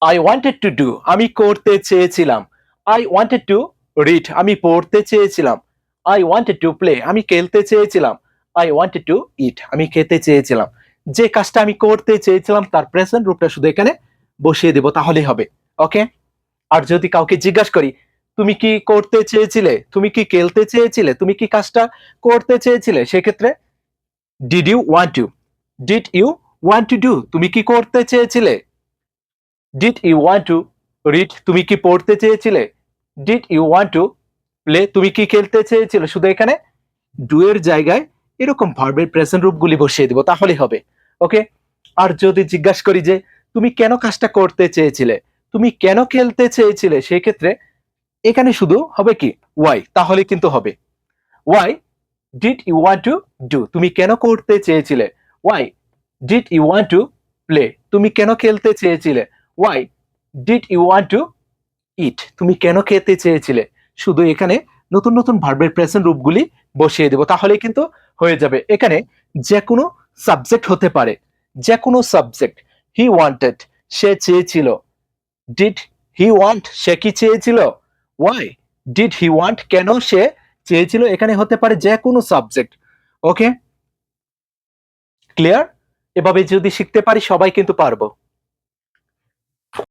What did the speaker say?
I wanted to do, আমি করতে চেয়েছিলাম। আই ওয়ান্টেড টু রিড, আমি পড়তে চেয়েছিলাম। আই ওয়ান্টেড টু প্লে, আমি খেলতে চেয়েছিলাম। আই ওয়ান্টেড টু ইট, আমি খেতে চেয়েছিলাম। যে কাজটা আমি করতে চেয়েছিলাম তার প্রেজেন্ট রূপটা শুধু এখানে বসিয়ে দেব, তাহলেই হবে। ওকে। আর যদি কাউকে জিজ্ঞাসা করি তুমি কি করতে চেয়েছিলে, তুমি কি খেলতে চেয়েছিলে, তুমি কি কাজটা করতে চেয়েছিলে, সেক্ষেত্রে did you want to, did you want to do, তুমি কি করতে চেয়েছিলে। Did you want to read, তুমি কি পড়তে চেয়েছিলে। Did you want to play, তুমি কি খেলতে চেয়েছিলে। শুধু এখানে ডু এর জায়গায় এরকম ভার্বের প্রেজেন্ট রূপগুলি বসিয়ে দিব, তাহলেই হবে। ওকে। আর যদি জিজ্ঞাসা করি যে তুমি কেন কাজটা করতে চেয়েছিলে, তুমি কেন খেলতে চেয়েছিলে, সেক্ষেত্রে এখানে শুধু হবে কি ওয়াই, তাহলে কিন্তু হবে। Why did you want to do, তুমি কেন করতে চেয়েছিলে। Why did you want to play, তুমি কেন খেলতে চেয়েছিলে। Why did you want to eat, তুমি কেন খেতে চেয়েছিলে। শুধু এখানে নতুন নতুন ভার্বের প্রেজেন্ট রূপগুলি বসিয়ে দেব, তাহলেই কিন্তু হয়ে যাবে। এখানে যে কোনো সাবজেক্ট হতে পারে, যে কোনো সাবজেক্ট। হি ওয়ান্টেড, সে চেয়েছিল। ডিড হি ওয়ান্ট, সে কি চেয়েছিল। ওয়াই ডিড হি ওয়ান্ট, কেন সে চেয়েছিল। এখানে হতে পারে যে কোনো সাবজেক্ট। ওকে, ক্লিয়ার। এভাবে যদি শিখতে পারি সবাই কিন্তু পারবো।